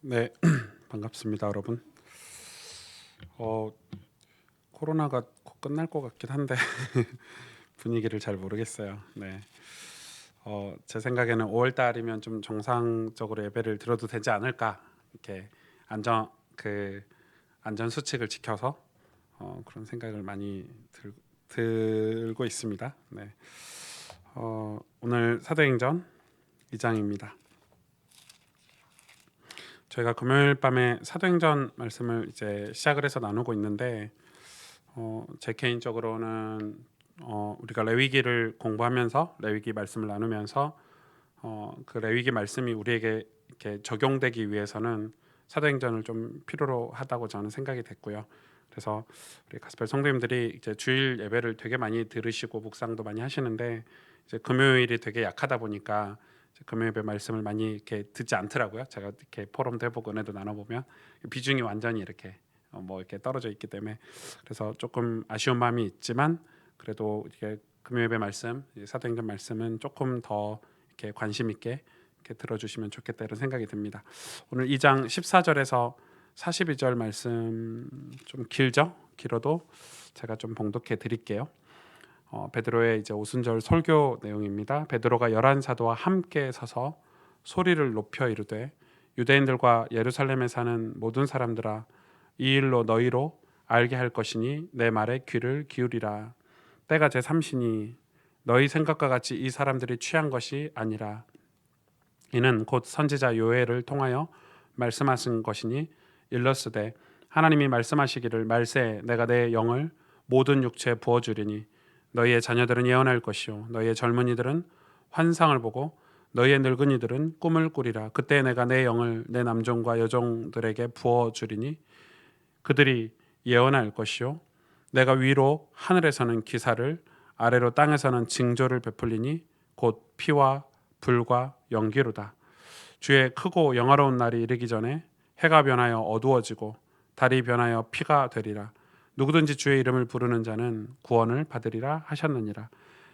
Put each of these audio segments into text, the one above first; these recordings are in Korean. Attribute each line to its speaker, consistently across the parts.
Speaker 1: 네, 반갑습니다, 여러분. 어, 코로나가 곧 끝날 것 같긴 한데 분위기를 잘 모르겠어요. 네, 제 생각에는 5월 달이면 좀 정상적으로 예배를 드려도 되지 않을까, 이렇게 안전 그 안전 수칙을 지켜서 그런 생각을 많이 들고 있습니다. 네, 오늘 사도행전 2장입니다. 저희가 금요일 밤에 사도행전 말씀을 이제 시작을 해서 나누고 있는데, 제 개인적으로는 우리가 레위기를 공부하면서 레위기 말씀을 나누면서 그 레위기 말씀이 우리에게 이렇게 적용되기 위해서는 사도행전을 좀 필요로 하다고 저는 생각이 됐고요. 그래서 우리 가스펠 성도님들이 이제 주일 예배를 되게 많이 들으시고 묵상도 많이 하시는데, 이제 금요일이 되게 약하다 보니까 이제 금요일 예배 말씀을 많이 이렇게 듣지 않더라고요. 제가 이렇게 포럼도 해보고 은혜도 나눠보면 비중이 완전히 이렇게 뭐 이렇게 떨어져 있기 때문에, 그래서 조금 아쉬운 마음이 있지만, 그래도 이게 금요 예배 말씀, 사도행전 말씀은 조금 더 이렇게 관심 있게 이렇게 들어주시면 좋겠다 이런 생각이 듭니다. 오늘 2장 14절에서 42절 말씀 좀 길어도 제가 좀 봉독해 드릴게요. 베드로의 이제 오순절 설교 내용입니다. 베드로가 11 사도와 함께 서서 소리를 높여 이르되, 유대인들과 예루살렘에 사는 모든 사람들아, 이 일로 너희로 알게 할 것이니 내 말에 귀를 기울이라. 때가 제3시니 너희 생각과 같이 이 사람들이 취한 것이 아니라 이는 곧 선지자 요엘을 통하여 말씀하신 것이니, 일러스되 하나님이 말씀하시기를 말세 내가 내 영을 모든 육체에 부어주리니 너희의 자녀들은 예언할 것이요 너희의 젊은이들은 환상을 보고 너희의 늙은이들은 꿈을 꾸리라. 그때 내가 내 영을 내 남종과 여종들에게 부어주리니 그들이 예언할 것이요 내가 위로 하늘에서는 기사를, 아래로 땅에서는 징조를 베풀리니 곧 피와 불과 연기로다. 주의 크고 영화로운 날이 이르기 전에 해가 변하여 어두워지고 달이 변하여 피가 되리라. 누구든지 주의 이름을 부르는 자는 구원을 받으리라 하셨느니라.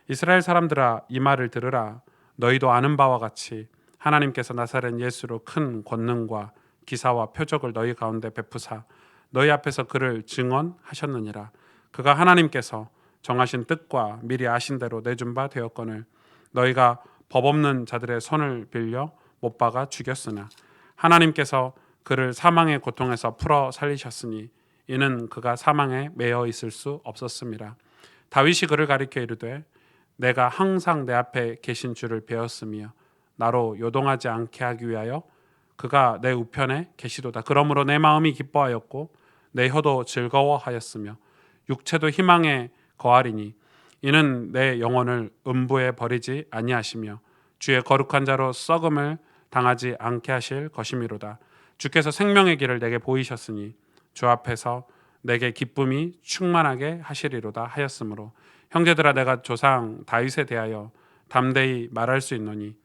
Speaker 1: 이스라엘 사람들아, 이 말을 들으라. 너희도 아는 바와 같이 하나님께서 나사렛 예수로 큰 권능과 기사와 표적을 너희 가운데 베푸사 너희 앞에서 그를 증언하셨느니라. 그가 하나님께서 정하신 뜻과 미리 아신 대로 내준 바 되었거늘 너희가 법 없는 자들의 손을 빌려 못 박아 죽였으나 하나님께서 그를 사망의 고통에서 풀어 살리셨으니 이는 그가 사망에 매여 있을 수 없었음이라. 다윗이 그를 가리켜 이르되 내가 항상 내 앞에 계신 줄을 배웠으며 나로 요동하지 않게 하기 위하여 그가 내 우편에 계시도다. 그러므로 내 마음이 기뻐하였고 내 혀도 즐거워하였으며 육체도 희망에 거하리니 이는 내 영혼을 음부에 버리지 아니하시며 주의 거룩한 자로 썩음을 당하지 않게 하실 것이미로다. 주께서 생명의 길을 내게 보이셨으니 주 앞에서 내게 기쁨이 충만하게 하시리로다 하였으므로 형제들아, 내가 조상 다윗에 대하여 담대히 말할 수 있노니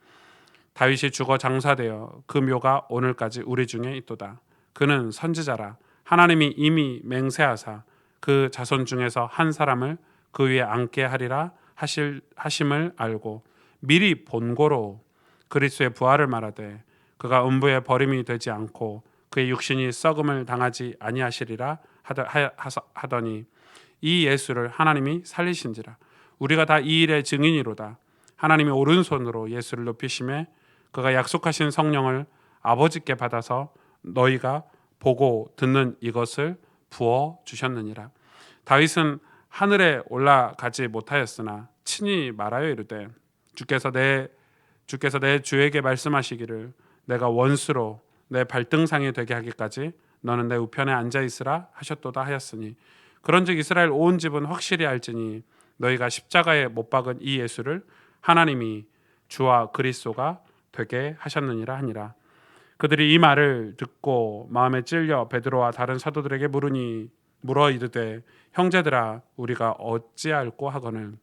Speaker 1: 다윗이 죽어 장사되어 그 묘가 오늘까지 우리 중에 있도다. 그는 선지자라. 하나님이 이미 맹세하사 그 자손 중에서 한 사람을 그 위에 앉게 하리라 하심을 알고 미리 본고로 그리스도의 부활을 말하되 그가 음부에 버림이 되지 않고 그의 육신이 썩음을 당하지 아니하시리라 하더니 이 예수를 하나님이 살리신지라. 우리가 다 이 일의 증인이로다. 하나님이 오른손으로 예수를 높이심에 그가 약속하신 성령을 아버지께 받아서 너희가 보고 듣는 이것을 부어 주셨느니라. 다윗은 하늘에 올라가지 못하였으나 친히 말하여 이르되 주께서 내 주에게 말씀하시기를 내가 원수로 내 발등상이 되게 하기까지 너는 내 우편에 앉아 있으라 하셨도다 하였으니, 그런즉 이스라엘 온 집은 확실히 알지니 너희가 십자가에 못 박은 이 예수를 하나님이 주와 그리스도가 되게 하셨느니라 하니라. 그들이 이 말을 듣고 마음에 찔려 베드로와 다른 사도들에게 물어 이르되 형제들아, 우리가 어찌할꼬 하거늘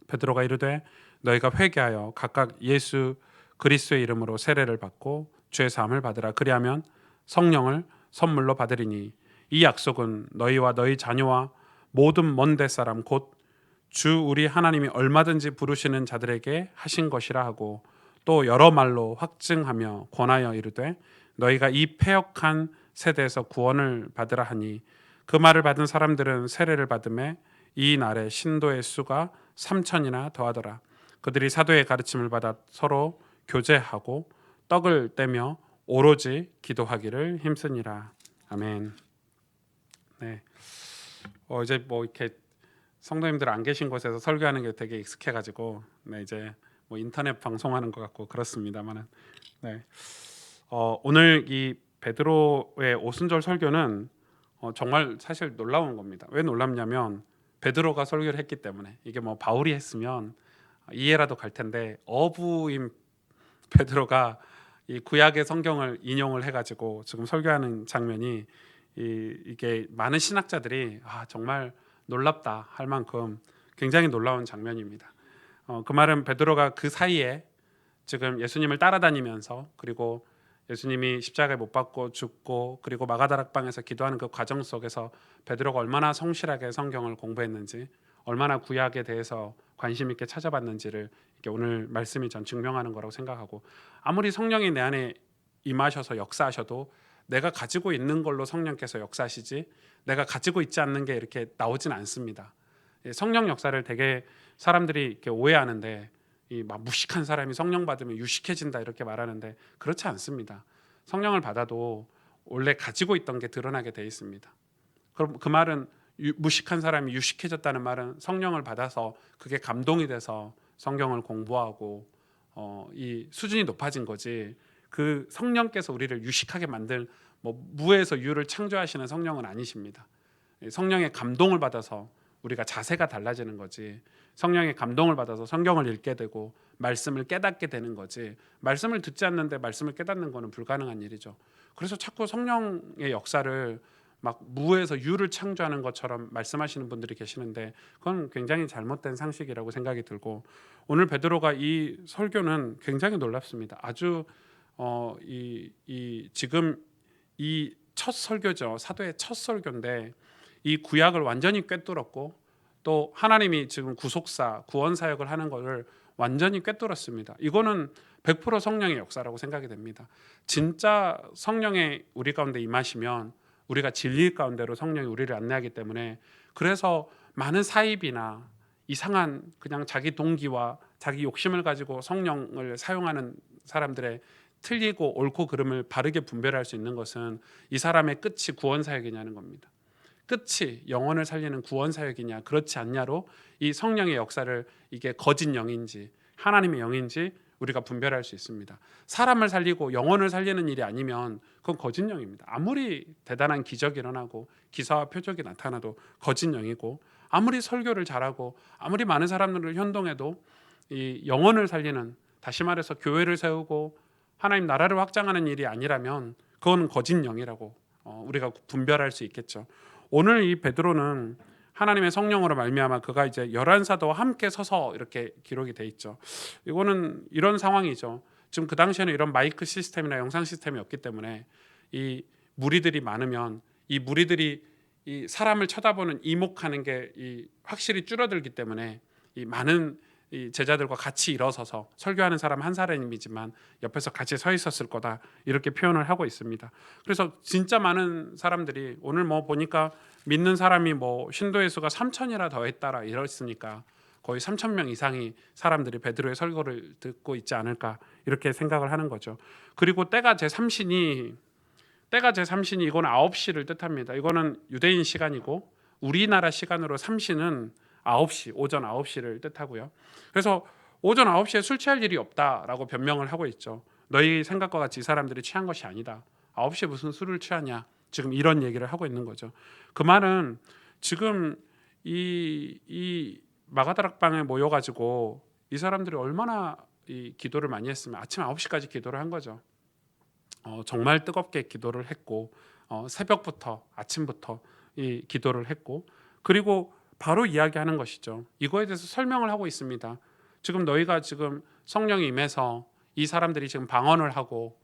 Speaker 1: 베드로가 이르되 너희가 회개하여 각각 예수 그리스도의 이름으로 세례를 받고 죄 사함을 받으라. 그리하면 성령을 선물로 받으리니 이 약속은 너희와 너희 자녀와 모든 먼데 사람 곧 주 우리 하나님이 얼마든지 부르시는 자들에게 하신 것이라 하고, 또 여러 말로 확증하며 권하여 이르되 너희가 이 패역한 세대에서 구원을 받으라 하니 그 말을 받은 사람들은 세례를 받음에 이 날에 신도의 수가 3천이나 더하더라. 그들이 사도의 가르침을 받아 서로 교제하고 떡을 떼며 오로지 기도하기를 힘쓰니라. 아멘. 네. 이제 뭐 이렇게 성도님들 안 계신 곳에서 설교하는 게 되게 익숙해가지고 네, 이제 뭐 인터넷 방송하는 것 같고 그렇습니다만은 네. 오늘 이 베드로의 오순절 설교는 정말 사실 놀라운 겁니다. 왜 놀랍냐면 베드로가 설교를 했기 때문에. 이게 뭐 바울이 했으면 이해라도 갈 텐데 어부인 베드로가 이 구약의 성경을 인용을 해가지고 지금 설교하는 장면이 이게 많은 신학자들이 정말 놀랍다 할 만큼 굉장히 놀라운 장면입니다. 그 말은 베드로가 그 사이에 지금 예수님을 따라다니면서 그리고 예수님이 십자가에 못 박고 죽고 그리고 마가다락방에서 기도하는 그 과정 속에서 베드로가 얼마나 성실하게 성경을 공부했는지 얼마나 구약에 대해서 관심 있게 찾아봤는지를 이렇게 오늘 말씀이 전 증명하는 거라고 생각하고 아무리 성령이 내 안에 임하셔서 역사하셔도 내가 가지고 있는 걸로 성령께서 역사하시지 내가 가지고 있지 않는 게 이렇게 나오진 않습니다. 성령 역사를 되게 사람들이 이렇게 오해하는데 막 무식한 사람이 성령 받으면 유식해진다 이렇게 말하는데 그렇지 않습니다. 성령을 받아도 원래 가지고 있던 게 드러나게 돼 있습니다. 그럼 그 말은 무식한 사람이 유식해졌다는 말은 성령을 받아서 그게 감동이 돼서 성경을 공부하고 이 수준이 높아진 거지 그 성령께서 우리를 유식하게 만들 뭐 무에서 유를 창조하시는 성령은 아니십니다. 성령의 감동을 받아서 우리가 자세가 달라지는 거지 성령의 감동을 받아서 성경을 읽게 되고 말씀을 깨닫게 되는 거지 말씀을 듣지 않는데 말씀을 깨닫는 거는 불가능한 일이죠. 그래서 자꾸 성령의 역사를 막 무에서 유를 창조하는 것처럼 말씀하시는 분들이 계시는데 그건 굉장히 잘못된 상식이라고 생각이 들고 오늘 베드로가 이 설교는 굉장히 놀랍습니다. 아주 지금 이 첫 설교죠. 사도의 첫 설교인데 이 구약을 완전히 꿰뚫었고 또 하나님이 지금 구속사, 구원 사역을 하는 것을 완전히 꿰뚫었습니다. 이거는 100% 성령의 역사라고 생각이 됩니다. 진짜 성령의 우리 가운데 임하시면 우리가 진리 가운데로 성령이 우리를 안내하기 때문에 그래서 많은 사입이나 이상한 그냥 자기 동기와 자기 욕심을 가지고 성령을 사용하는 사람들의 틀리고 옳고 그름을 바르게 분별할 수 있는 것은 이 사람의 끝이 구원 사역이냐는 겁니다. 끝이 영혼을 살리는 구원 사역이냐 그렇지 않냐로 이 성령의 역사를 이게 거짓 영인지 하나님의 영인지 우리가 분별할 수 있습니다. 사람을 살리고 영혼을 살리는 일이 아니면 그건 거짓 영입니다. 아무리 대단한 기적이 일어나고 기사와 표적이 나타나도 거짓 영이고 아무리 설교를 잘하고 아무리 많은 사람들을 현동해도 이 영혼을 살리는 다시 말해서 교회를 세우고 하나님 나라를 확장하는 일이 아니라면 그건 거짓 영이라고 우리가 분별할 수 있겠죠. 오늘 이 베드로는 하나님의 성령으로 말미암아 그가 이제 11사도와 함께 서서 이렇게 기록이 돼 있죠. 이거는 이런 상황이죠. 지금 그 당시에는 이런 마이크 시스템이나 영상 시스템이 없기 때문에 이 무리들이 많으면 이 무리들이 이 사람을 쳐다보는 이목하는 게 이 확실히 줄어들기 때문에 이 많은 이 제자들과 같이 일어서서 설교하는 사람 한 사람이지만 옆에서 같이 서 있었을 거다 이렇게 표현을 하고 있습니다. 그래서 진짜 많은 사람들이 오늘 뭐 보니까 믿는 사람이 뭐 신도의 수가 3천이나 더했다라 이랬으니까 거의 3천 명 이상이 사람들이 베드로의 설교를 듣고 있지 않을까 이렇게 생각을 하는 거죠. 그리고 때가 제3신이 이건 9시를 뜻합니다. 이거는 유대인 시간이고 우리나라 시간으로 3시는 9시, 오전 9시를 뜻하고요. 그래서 오전 9시에 술 취할 일이 없다라고 변명을 하고 있죠. 너희 생각과 같이 이 사람들이 취한 것이 아니다. 9시에 무슨 술을 취하냐. 지금 이런 얘기를 하고 있는 거죠. 그 말은 지금 이 마가다락방에 모여가지고 이 사람들이 얼마나 이 기도를 많이 했으면 아침 9시까지 기도를 한 거죠. 정말 뜨겁게 기도를 했고 새벽부터 아침부터 이 기도를 했고 그리고 바로 이야기하는 것이죠. 이거에 대해서 설명을 하고 있습니다. 지금 너희가 지금 성령이 임해서 이 사람들이 지금 방언을 하고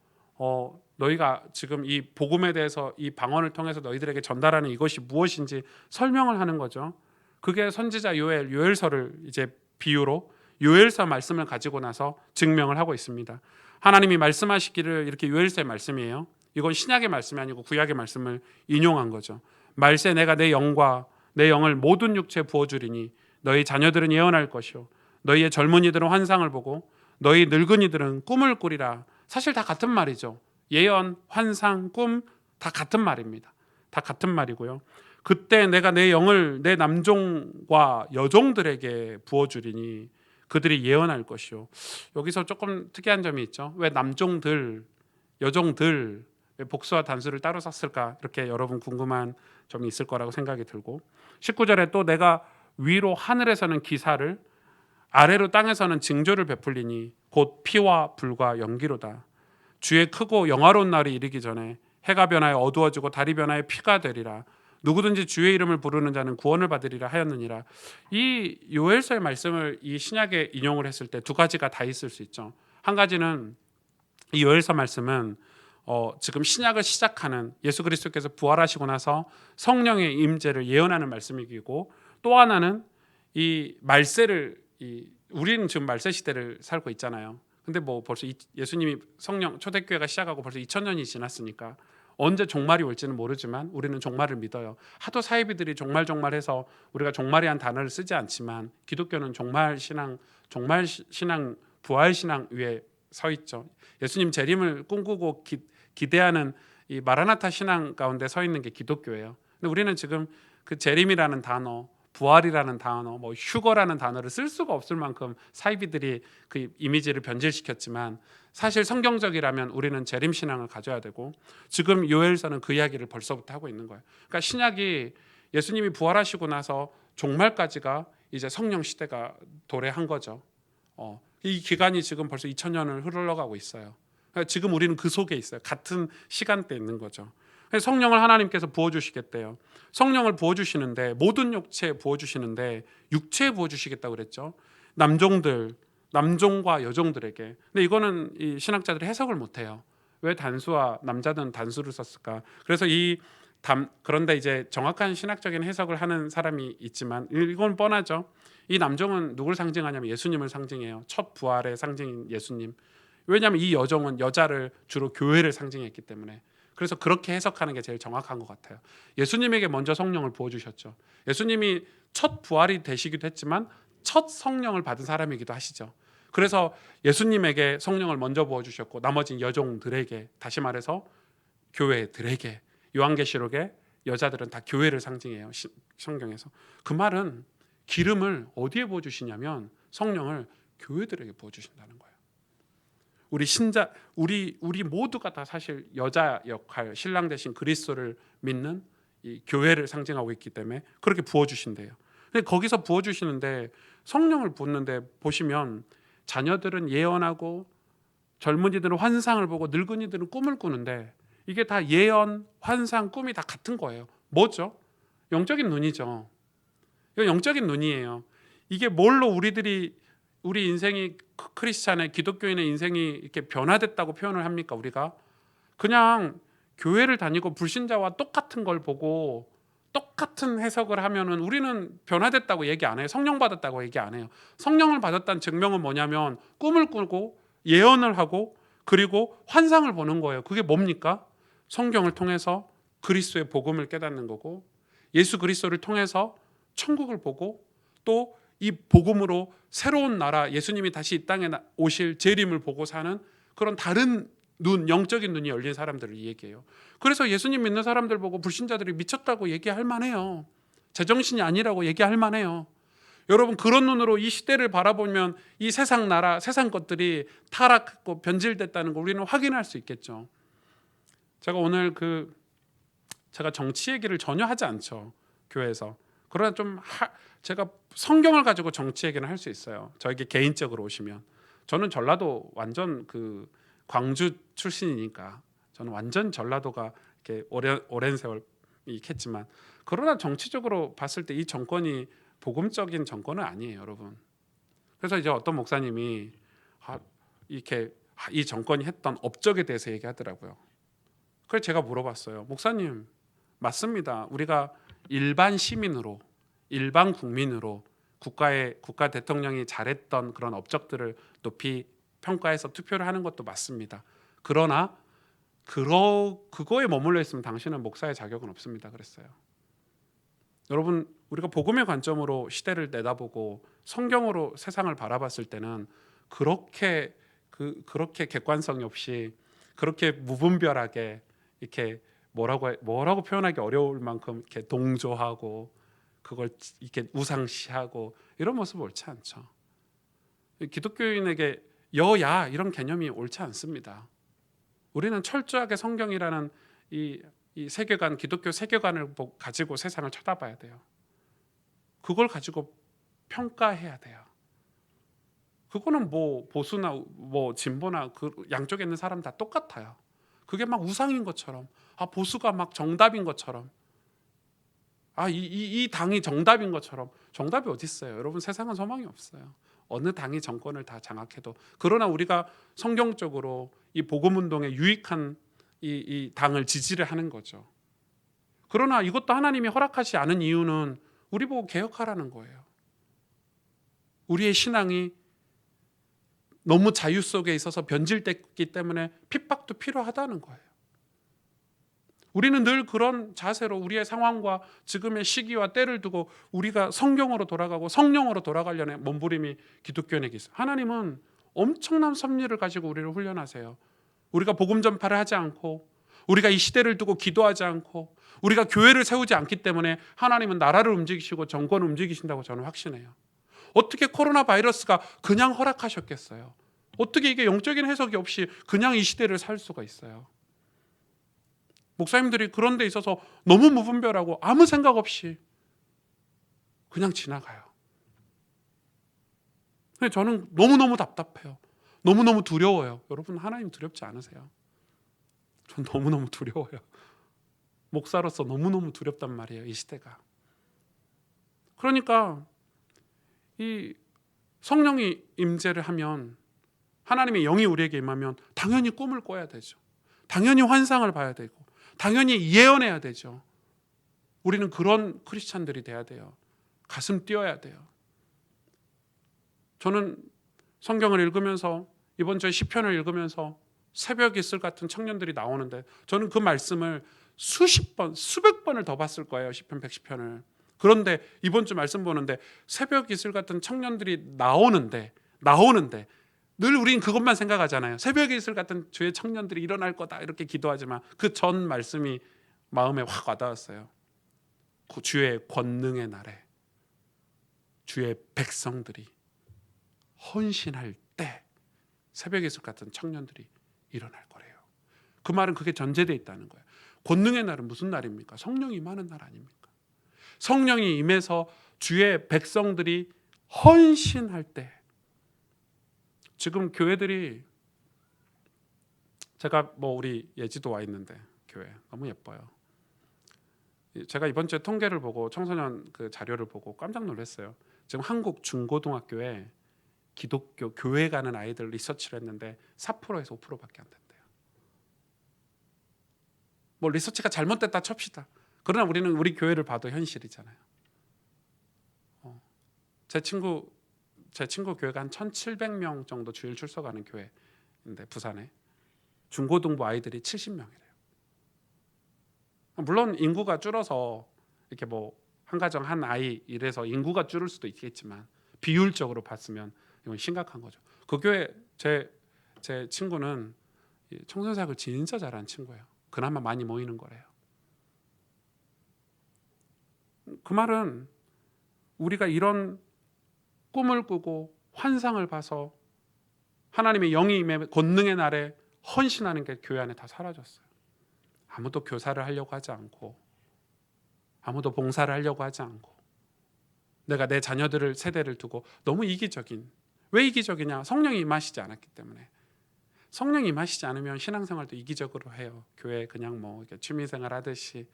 Speaker 1: 너희가 지금 이 복음에 대해서 이 방언을 통해서 너희들에게 전달하는 이것이 무엇인지 설명을 하는 거죠. 그게 선지자 요엘서를 이제 비유로 요엘서 말씀을 가지고 나서 증명을 하고 있습니다. 하나님이 말씀하시기를 이렇게 요엘서의 말씀이에요. 이건 신약의 말씀이 아니고 구약의 말씀을 인용한 거죠. 말세 내가 내 영과 내 영을 모든 육체에 부어주리니 너희 자녀들은 예언할 것이요 너희의 젊은이들은 환상을 보고 너희 늙은이들은 꿈을 꾸리라. 사실 다 같은 말이죠. 예언, 환상, 꿈 다 같은 말입니다. 다 같은 말이고요. 그때 내가 내 영을 내 남종과 여종들에게 부어주리니 그들이 예언할 것이요. 여기서 조금 특이한 점이 있죠. 왜 남종들, 여종들 왜 복수와 단수를 따로 썼을까? 이렇게 여러분 궁금한 점이 있을 거라고 생각이 들고 19절에 또 내가 위로 하늘에서는 기사를 아래로 땅에서는 징조를 베풀리니 곧 피와 불과 연기로다. 주의 크고 영화로운 날이 이르기 전에 해가 변하여 어두워지고 달이 변하여 피가 되리라. 누구든지 주의 이름을 부르는 자는 구원을 받으리라 하였느니라. 이 요엘서의 말씀을 이 신약에 인용을 했을 때 두 가지가 다 있을 수 있죠. 한 가지는 이 요엘서 말씀은 지금 신약을 시작하는 예수 그리스도께서 부활하시고 나서 성령의 임재를 예언하는 말씀이고 또 하나는 이 말세를 우리는 지금 말세 시대를 살고 있잖아요. 근데 뭐 벌써 예수님이 성령 초대교회가 시작하고 벌써 2000년이 지났으니까 언제 종말이 올지는 모르지만 우리는 종말을 믿어요. 하도 사이비들이 종말해서 우리가 종말이란 단어를 쓰지 않지만 기독교는 종말 신앙, 부활 신앙 위에 서 있죠. 예수님 재림을 꿈꾸고 기대하는 이 마라나타 신앙 가운데 서 있는 게 기독교예요. 근데 우리는 지금 그 재림이라는 단어, 부활이라는 단어, 뭐 휴거라는 단어를 쓸 수가 없을 만큼 사이비들이 그 이미지를 변질시켰지만 사실 성경적이라면 우리는 재림 신앙을 가져야 되고 지금 요엘서는 그 이야기를 벌써부터 하고 있는 거예요. 그러니까 신약이 예수님이 부활하시고 나서 종말까지가 이제 성령 시대가 도래한 거죠. 이 기간이 지금 벌써 2000년을 흘러가고 있어요. 그러니까 지금 우리는 그 속에 있어요. 같은 시간대에 있는 거죠. 성령을 하나님께서 부어주시겠대요. 성령을 부어주시는데 모든 육체에 부어주시는데 육체에 부어주시겠다고 그랬죠. 남종과 여종들에게. 근데 이거는 이 신학자들이 해석을 못해요. 왜 단수와 남자든 단수를 썼을까? 그래서 그런데 이제 정확한 신학적인 해석을 하는 사람이 있지만 이건 뻔하죠. 이 남종은 누굴 상징하냐면 예수님을 상징해요. 첫 부활의 상징인 예수님. 왜냐하면 이 여종은 여자를 주로 교회를 상징했기 때문에. 그래서 그렇게 해석하는 게 제일 정확한 것 같아요. 예수님에게 먼저 성령을 부어주셨죠. 예수님이 첫 부활이 되시기도 했지만 첫 성령을 받은 사람이기도 하시죠. 그래서 예수님에게 성령을 먼저 부어주셨고 나머지 여종들에게, 다시 말해서 교회들에게, 요한계시록에 여자들은 다 교회를 상징해요. 성경에서. 그 말은 기름을 어디에 부어주시냐면 성령을 교회들에게 부어주신다는 거예요. 우리 모두가 다 사실 여자 역할, 신랑 대신 그리스도를 믿는 이 교회를 상징하고 있기 때문에 그렇게 부어주신대요. 근데 거기서 부어주시는데 성령을 붓는데 보시면 자녀들은 예언하고 젊은이들은 환상을 보고 늙은이들은 꿈을 꾸는데 이게 다 예언, 환상, 꿈이 다 같은 거예요. 뭐죠? 영적인 눈이죠. 이건 영적인 눈이에요. 이게 뭘로 우리 인생이 크리스찬의 기독교인의 인생이 이렇게 변화됐다고 표현을 합니까? 우리가 그냥 교회를 다니고 불신자와 똑같은 걸 보고 똑같은 해석을 하면은 우리는 변화됐다고 얘기 안 해요. 성령 받았다고 얘기 안 해요. 성령을 받았다는 증명은 뭐냐면 꿈을 꾸고 예언을 하고 그리고 환상을 보는 거예요. 그게 뭡니까? 성경을 통해서 그리스도의 복음을 깨닫는 거고 예수 그리스도를 통해서 천국을 보고 또 이 복음으로 새로운 나라, 예수님이 다시 이 땅에 오실 재림을 보고 사는 그런 다른 눈, 영적인 눈이 열린 사람들을 얘기해요. 그래서 예수님 믿는 사람들 보고 불신자들이 미쳤다고 얘기할 만해요. 제정신이 아니라고 얘기할 만해요. 여러분 그런 눈으로 이 시대를 바라보면 이 세상 나라, 세상 것들이 타락했고 변질됐다는 걸 우리는 확인할 수 있겠죠. 제가 오늘 제가 정치 얘기를 전혀 하지 않죠. 교회에서. 그러나 제가 성경을 가지고 정치 얘기는 할 수 있어요. 저에게 개인적으로 오시면. 저는 전라도 완전 광주 출신이니까 저는 완전 전라도가 이렇게 오랜 세월 있겠지만 그러나 정치적으로 봤을 때 이 정권이 복음적인 정권은 아니에요, 여러분. 그래서 이제 어떤 목사님이 이 정권이 했던 업적에 대해서 얘기하더라고요. 그래서 제가 물어봤어요. 목사님, 맞습니다. 우리가 일반 시민으로, 일반 국민으로 국가 대통령이 잘했던 그런 업적들을 높이 평가해서 투표를 하는 것도 맞습니다. 그러나 그거에 머물러 있으면 당신은 목사의 자격은 없습니다. 그랬어요. 여러분, 우리가 복음의 관점으로 시대를 내다보고 성경으로 세상을 바라봤을 때는 그렇게 객관성이 없이 그렇게 무분별하게 이렇게 뭐라고 표현하기 어려울 만큼 이렇게 동조하고 그걸 이렇게 우상시하고 이런 모습 옳지 않죠. 기독교인에게 여야 이런 개념이 옳지 않습니다. 우리는 철저하게 성경이라는 이 세계관, 기독교 세계관을 가지고 세상을 쳐다봐야 돼요. 그걸 가지고 평가해야 돼요. 그거는 뭐 보수나 뭐 진보나 그 양쪽에 있는 사람 다 똑같아요. 그게 막 우상인 것처럼, 보수가 막 정답인 것처럼, 이 당이 정답인 것처럼. 정답이 어디 있어요? 여러분, 세상은 소망이 없어요. 어느 당이 정권을 다 장악해도. 그러나 우리가 성경적으로 이 복음 운동에 유익한 이 당을 지지를 하는 거죠. 그러나 이것도 하나님이 허락하지 않은 이유는 우리 보고 개혁하라는 거예요. 우리의 신앙이 너무 자유 속에 있어서 변질됐기 때문에 핍박도 필요하다는 거예요. 우리는 늘 그런 자세로 우리의 상황과 지금의 시기와 때를 두고 우리가 성경으로 돌아가고 성령으로 돌아가려는 몸부림이 기독교인에게 있어요. 하나님은 엄청난 섭리를 가지고 우리를 훈련하세요. 우리가 복음 전파를 하지 않고, 우리가 이 시대를 두고 기도하지 않고, 우리가 교회를 세우지 않기 때문에 하나님은 나라를 움직이시고 정권을 움직이신다고 저는 확신해요. 어떻게 코로나 바이러스가 그냥 허락하셨겠어요? 어떻게 이게 영적인 해석이 없이 그냥 이 시대를 살 수가 있어요? 목사님들이 그런 데 있어서 너무 무분별하고 아무 생각 없이 그냥 지나가요. 근데 저는 너무너무 답답해요. 너무너무 두려워요. 여러분, 하나님 두렵지 않으세요? 전 너무너무 두려워요. 목사로서 너무너무 두렵단 말이에요, 이 시대가. 그러니까 이 성령이 임재를 하면, 하나님의 영이 우리에게 임하면 당연히 꿈을 꿔야 되죠. 당연히 환상을 봐야 되고, 당연히 예언해야 되죠. 우리는 그런 크리스찬들이 돼야 돼요. 가슴 뛰어야 돼요. 저는 성경을 읽으면서, 이번 주에 시편을 읽으면서 새벽 이슬 같은 청년들이 나오는데, 저는 그 말씀을 수십 번, 수백 번을 더 봤을 거예요. 시편 110편을. 그런데 이번 주 말씀 보는데 새벽 이슬 같은 청년들이 나오는데 늘 우린 그것만 생각하잖아요. 새벽 이슬 같은 주의 청년들이 일어날 거다 이렇게 기도하지만 그 전 말씀이 마음에 확 와닿았어요. 그 주의 권능의 날에 주의 백성들이 헌신할 때 새벽 이슬 같은 청년들이 일어날 거래요. 그 말은 그게 전제되어 있다는 거예요. 권능의 날은 무슨 날입니까? 성령이 임하는 날 아닙니까? 성령이 임해서 주의 백성들이 헌신할 때, 지금 교회들이, 제가 우리 예지도 와 있는데 교회 너무 예뻐요. 제가 이번 주에 통계를 보고 청소년 그 자료를 보고 깜짝 놀랐어요. 지금 한국 중고등학교에 기독교 교회 가는 아이들 리서치를 했는데 4%에서 5%밖에 안 된대요. 뭐 리서치가 잘못됐다 칩시다. 그러나 우리는 우리 교회를 봐도 현실이잖아요. 제 친구 교회가 한 1,700명 정도 주일 출석하는 교회인데, 부산에 중고등부 아이들이 70명이래요. 물론 인구가 줄어서 이렇게 한 가정 한 아이 이래서 인구가 줄을 수도 있겠지만 비율적으로 봤으면 이건 심각한 거죠. 그 교회 제 친구는 청소년 사역을 진짜 잘하는 친구예요. 그나마 많이 모이는 거래요. 그 말은 우리가 이런 꿈을 꾸고 환상을 봐서 하나님의 영이 임해 권능의 날에 헌신하는 게 교회 안에 다 사라졌어요. 아무도 교사를 하려고 하지 않고, 아무도 봉사를 하려고 하지 않고, 내가 내 자녀들을 세대를 두고 너무 이기적인. 왜 이기적이냐? 성령이 임하시지 않았기 때문에. 성령이 임하시지 않으면 신앙생활도 이기적으로 해요. 교회 그냥 이렇게 취미생활 하듯이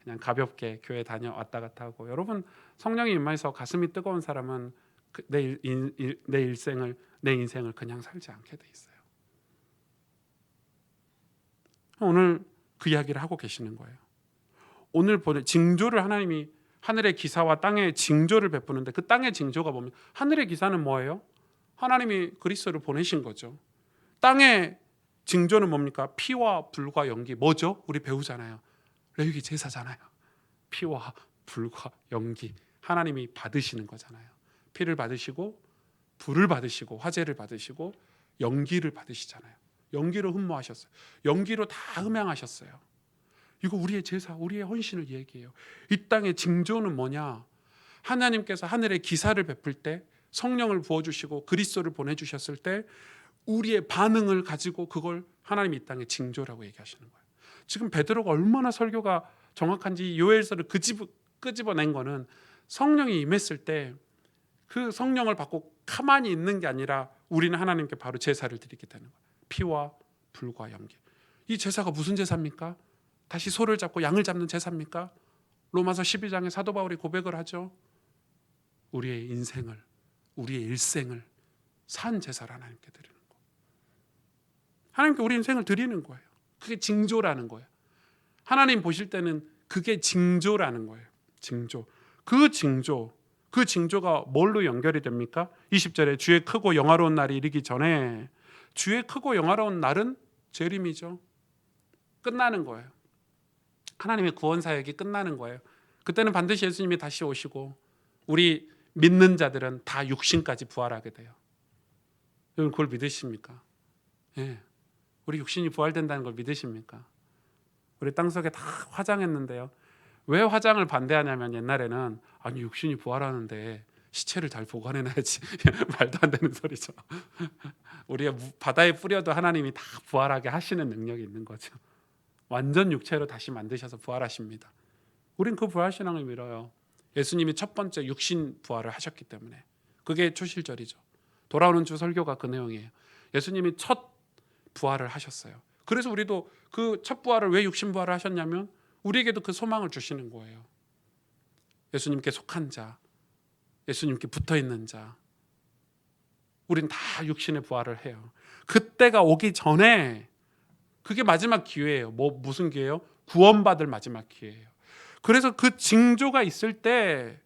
Speaker 1: 그냥 가볍게 교회 다녀왔다 갔다 하고. 여러분, 성령이 임해서 가슴이 뜨거운 사람은 내 인생을 그냥 살지 않게 돼 있어요. 오늘 그 이야기를 하고 계시는 거예요. 오늘 보는 징조를 하나님이 하늘의 기사와 땅의 징조를 베푸는데 그 땅의 징조가 뭡니까? 하늘의 기사는 뭐예요? 하나님이 그리스도를 보내신 거죠. 땅의 징조는 뭡니까? 피와 불과 연기. 뭐죠? 우리 배우잖아요. 레위기 제사잖아요. 피와 불과 연기. 하나님이 받으시는 거잖아요. 피를 받으시고 불을 받으시고 화재를 받으시고 연기를 받으시잖아요. 연기로 흠모하셨어요. 연기로 다 흠양하셨어요. 이거 우리의 제사, 우리의 헌신을 얘기해요. 이 땅의 징조는 뭐냐? 하나님께서 하늘의 기사를 베풀 때, 성령을 부어주시고 그리스도를 보내주셨을 때 우리의 반응을 가지고 그걸 하나님이 이 땅의 징조라고 얘기하시는 거예요. 지금 베드로가 얼마나 설교가 정확한지 요엘서를 끄집어낸 거는 성령이 임했을 때 그 성령을 받고 가만히 있는 게 아니라 우리는 하나님께 바로 제사를 드리게 되는 거예요. 피와 불과 연기. 이 제사가 무슨 제사입니까? 다시 소를 잡고 양을 잡는 제사입니까? 로마서 12장에 사도 바울이 고백을 하죠. 우리의 인생을, 우리의 일생을 산 제사를 하나님께 드리는 거. 하나님께 우리 인생을 드리는 거예요. 그게 징조라는 거예요. 하나님 보실 때는 그게 징조라는 거예요. 징조. 그 징조가 뭘로 연결이 됩니까? 20절에 주의 크고 영화로운 날이 이르기 전에, 주의 크고 영화로운 날은 재림이죠. 끝나는 거예요. 하나님의 구원 사역이 끝나는 거예요. 그때는 반드시 예수님이 다시 오시고 우리 믿는 자들은 다 육신까지 부활하게 돼요. 여러분 그걸 믿으십니까? 예. 우리 육신이 부활된다는 걸 믿으십니까? 우리 땅속에 다 화장했는데요. 왜 화장을 반대하냐면 옛날에는 아니 육신이 부활하는데 시체를 잘 보관해놔야지. 말도 안 되는 소리죠. 우리가 바다에 뿌려도 하나님이 다 부활하게 하시는 능력이 있는 거죠. 완전 육체로 다시 만드셔서 부활하십니다. 우린 그 부활신앙을 믿어요. 예수님이 첫 번째 육신 부활을 하셨기 때문에. 그게 초실절이죠. 돌아오는 주 설교가 그 내용이에요. 예수님이 첫 부활을 하셨어요. 그래서 우리도 그 첫 부활을 왜 육신 부활을 하셨냐면 우리에게도 그 소망을 주시는 거예요. 예수님께 속한 자, 예수님께 붙어있는 자, 우린 다 육신의 부활을 해요. 그때가 오기 전에 그게 마지막 기회예요. 무슨 기회예요? 구원받을 마지막 기회예요. 그래서 그 징조가 있을 때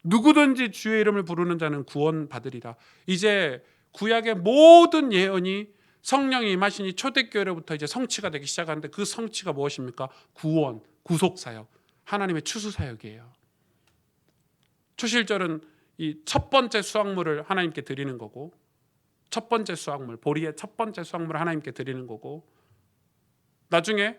Speaker 1: 누구든지 주의 이름을 부르는 자는 구원받으리라. 이제 구약의 모든 예언이 성령이 임하시니 초대교회로부터 이제 성취가 되기 시작하는데 그 성취가 무엇입니까? 구원, 구속사역, 하나님의 추수사역이에요. 초실절은 이 첫 번째 수확물을 하나님께 드리는 거고, 첫 번째 수확물, 보리의 첫 번째 수확물을 하나님께 드리는 거고, 나중에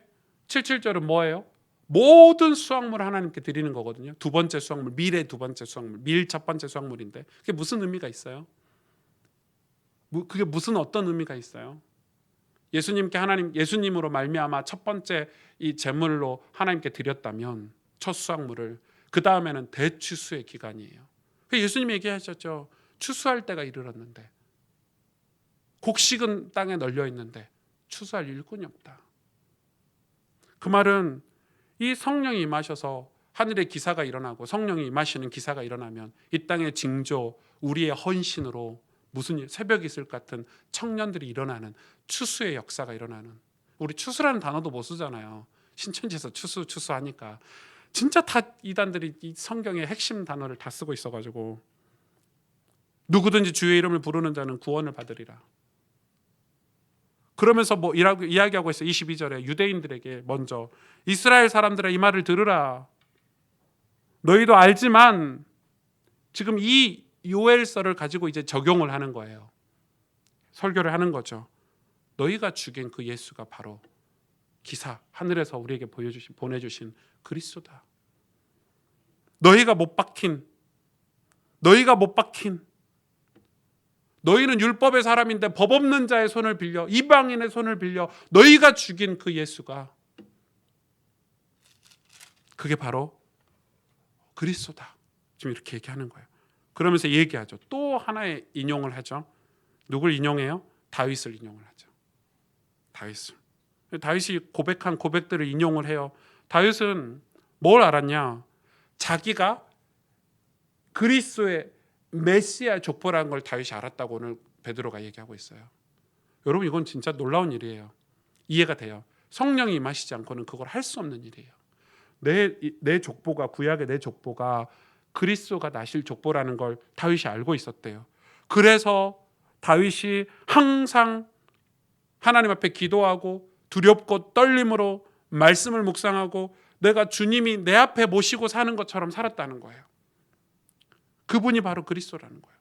Speaker 1: 77절은 뭐예요? 모든 수확물을 하나님께 드리는 거거든요. 두 번째 수확물, 밀의 두 번째 수확물, 밀 첫 번째 수확물인데 그게 무슨 의미가 있어요? 그게 무슨 어떤 의미가 있어요? 예수님으로 말미암아 첫 번째 이 제물로 하나님께 드렸다면 첫 수확물을, 그 다음에는 대추수의 기간이에요. 예수님이 얘기하셨죠. 추수할 때가 이르렀는데, 곡식은 땅에 널려 있는데 추수할 일꾼이 없다. 그 말은 이 성령이 임하셔서 하늘의 기사가 일어나고 성령이 임하시는 기사가 일어나면 이 땅의 징조, 우리의 헌신으로 무슨 새벽이 있을 것 같은 청년들이 일어나는 추수의 역사가 일어나는. 우리 추수라는 단어도 못 쓰잖아요. 신천지에서 추수하니까 진짜 다 이단들이 이 성경의 핵심 단어를 다 쓰고 있어가지고 누구든지 주의 이름을 부르는 자는 구원을 받으리라. 그러면서 뭐 이야기하고 있어요. 22절에 유대인들에게 먼저 이스라엘 사람들아 이 말을 들으라. 너희도 알지만, 지금 이 요엘서를 가지고 이제 적용을 하는 거예요. 설교를 하는 거죠. 너희가 죽인 그 예수가 바로 기사, 하늘에서 우리에게 보내주신 그리스도다. 너희가 못 박힌, 너희는 율법의 사람인데 법 없는 자의 손을 빌려, 이방인의 손을 빌려 너희가 죽인 그 예수가, 그게 바로 그리스도다. 지금 이렇게 얘기하는 거예요. 그러면서 얘기하죠. 또 하나의 인용을 하죠. 누굴 인용해요? 다윗을 인용을 하죠. 다윗이 고백한 고백들을 인용을 해요. 다윗은 뭘 알았냐? 자기가 그리스도의 메시아 족보라는 걸 다윗이 알았다고 오늘 베드로가 얘기하고 있어요. 여러분 이건 진짜 놀라운 일이에요. 이해가 돼요. 성령이 임하시지 않고는 그걸 할 수 없는 일이에요. 내 족보가 구약의 내 족보가 그리스도가 나실 족보라는 걸 다윗이 알고 있었대요. 그래서 다윗이 항상 하나님 앞에 기도하고 두렵고 떨림으로 말씀을 묵상하고 내가 주님이 내 앞에 모시고 사는 것처럼 살았다는 거예요. 그분이 바로 그리스도라는 거예요.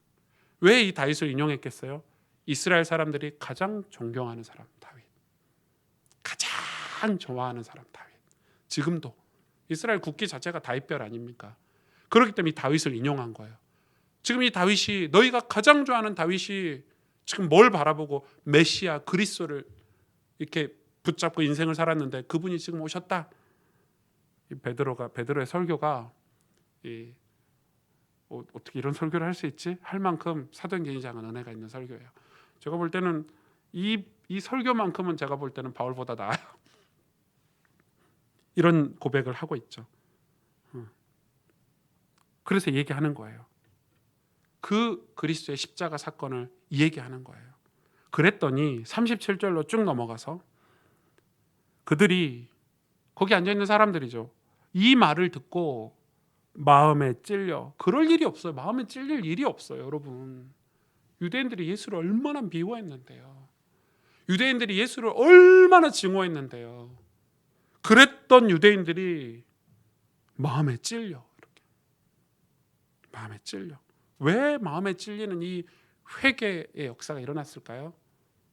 Speaker 1: 왜 이 다윗을 인용했겠어요? 이스라엘 사람들이 가장 존경하는 사람 다윗, 가장 좋아하는 사람 다윗. 지금도 이스라엘 국기 자체가 다윗별 아닙니까? 그렇기 때문에 이 다윗을 인용한 거예요. 지금 이 다윗이, 너희가 가장 좋아하는 다윗이 지금 뭘 바라보고 메시아 그리스도를 이렇게 붙잡고 인생을 살았는데 그분이 지금 오셨다. 이 베드로의 설교가 어떻게 이런 설교를 할 수 있지? 할 만큼 사도행전장은 은혜가 있는 설교예요. 제가 볼 때는 이 설교만큼은 제가 볼 때는 바울보다 나아요. 이런 고백을 하고 있죠. 그래서 얘기하는 거예요. 그 그리스도의 십자가 사건을 얘기하는 거예요. 그랬더니 37절로 쭉 넘어가서 그들이 거기 앉아있는 사람들이죠. 이 말을 듣고 마음에 찔려. 그럴 일이 없어요. 마음에 찔릴 일이 없어요. 여러분, 유대인들이 예수를 얼마나 미워했는데요. 유대인들이 예수를 얼마나 증오했는데요. 그랬던 유대인들이 마음에 찔려. 이렇게. 마음에 찔려. 왜 마음에 찔리는 이 회개의 역사가 일어났을까요?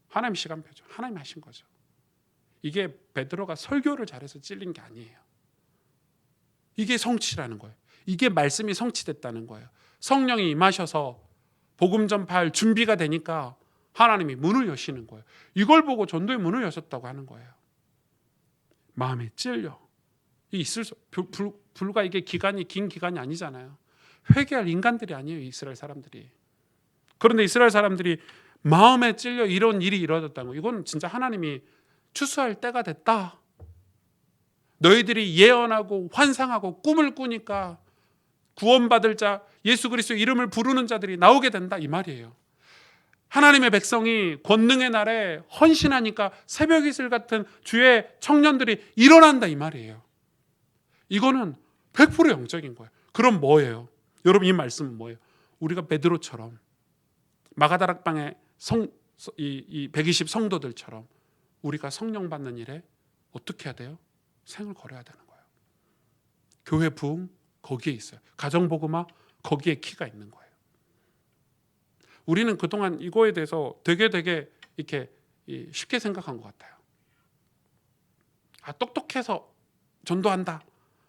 Speaker 1: 하나님 시간표죠. 하나님 하신 거죠. 이게 베드로가 설교를 잘해서 찔린 게 아니에요. 이게 성취라는 거예요. 이게 말씀이 성취됐다는 거예요. 성령이 임하셔서 복음 전파할 준비가 되니까 하나님이 문을 여시는 거예요. 이걸 보고 전도의 문을 여셨다고 하는 거예요. 마음에 찔려. 불과 이게 기간이 긴 기간이 아니잖아요. 회개할 인간들이 아니에요, 이스라엘 사람들이. 그런데 이스라엘 사람들이 마음에 찔려 이런 일이 일어났다는 거. 이건 진짜 하나님이 추수할 때가 됐다. 너희들이 예언하고 환상하고 꿈을 꾸니까 구원받을 자, 예수 그리스도 이름을 부르는 자들이 나오게 된다, 이 말이에요. 하나님의 백성이 권능의 날에 헌신하니까 새벽 이슬 같은 주의 청년들이 일어난다, 이 말이에요. 이거는 100% 영적인 거예요. 그럼 뭐예요? 여러분, 이 말씀은 뭐예요? 우리가 베드로처럼 마가다락방의 이 120 성도들처럼 우리가 성령 받는 일에 어떻게 해야 돼요? 생을 걸어야 되는 거예요. 교회 부흥 거기에 있어요. 가정복음화 거기에 키가 있는 거예요. 우리는 그동안 이거에 대해서 되게 이렇게 쉽게 생각한 것 같아요. 똑똑해서 전도한다.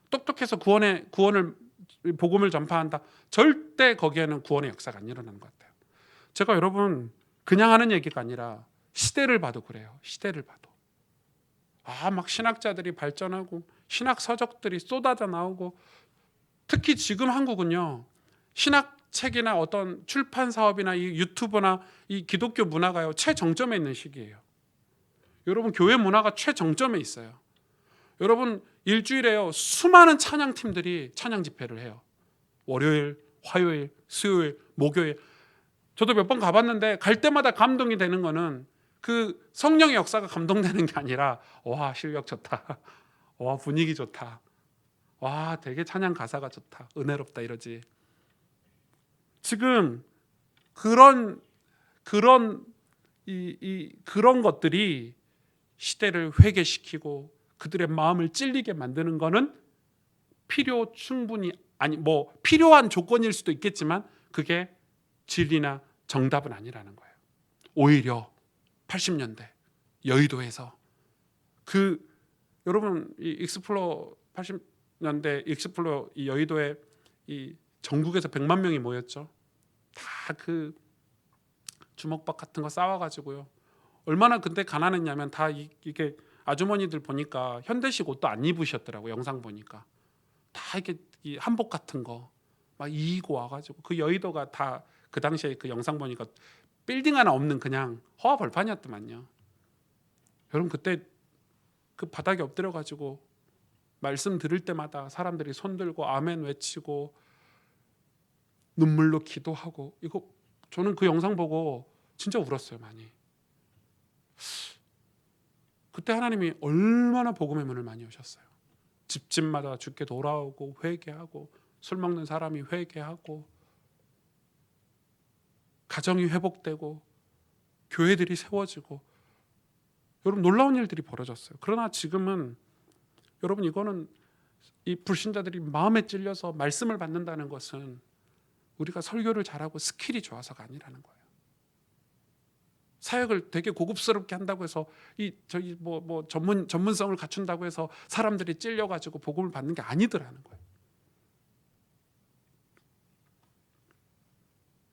Speaker 1: 똑똑해서 구원을 복음을 전파한다. 절대 거기에는 구원의 역사가 안 일어나는 것 같아요. 제가 여러분 그냥 하는 얘기가 아니라 시대를 봐도 그래요. 시대를 봐도. 막 신학자들이 발전하고 신학 서적들이 쏟아져 나오고, 특히 지금 한국은요, 신학책이나 어떤 출판 사업이나 이 유튜브나 이 기독교 문화가요, 최정점에 있는 시기예요. 여러분, 교회 문화가 최정점에 있어요. 여러분, 일주일에요, 수많은 찬양팀들이 찬양 집회를 해요. 월요일, 화요일, 수요일, 목요일. 저도 몇 번 가봤는데 갈 때마다 감동이 되는 거는 그 성령의 역사가 감동되는 게 아니라, 와, 실력 좋다. 와, 분위기 좋다. 와, 되게 찬양 가사가 좋다. 은혜롭다, 이러지. 지금 그런 것들이 시대를 회개시키고 그들의 마음을 찔리게 만드는 거는 필요한 조건일 수도 있겠지만 그게 진리나 정답은 아니라는 거예요. 오히려 80년대 여의도에서 여러분, 이 익스플로어 80년대 익스플로어 이 여의도에 이 전국에서 100만 명이 모였죠. 다 그 주먹밥 같은 거 싸워가지고요. 얼마나 근데 가난했냐면 다 이게 아주머니들 보니까 현대식 옷도 안 입으셨더라고. 영상 보니까 다 이렇게 이 한복 같은 거 막 이고 와가지고 그 여의도가 다 그 당시에 그 영상 보니까 빌딩 하나 없는 그냥 허화 벌판이었더만요. 여러분, 그때 그 바닥에 엎드려가지고 말씀 들을 때마다 사람들이 손 들고 아멘 외치고 눈물로 기도하고, 이거 저는 그 영상 보고 진짜 울었어요, 많이. 그때 하나님이 얼마나 복음의 문을 많이 여셨어요. 집집마다 주께 돌아오고 회개하고, 술 먹는 사람이 회개하고, 가정이 회복되고, 교회들이 세워지고, 여러분 놀라운 일들이 벌어졌어요. 그러나 지금은 여러분, 이거는 이 불신자들이 마음에 찔려서 말씀을 받는다는 것은 우리가 설교를 잘하고 스킬이 좋아서가 아니라는 거예요. 사역을 되게 고급스럽게 한다고 해서 저희 전문성을 갖춘다고 해서 사람들이 찔려가지고 복음을 받는 게 아니더라는 거예요.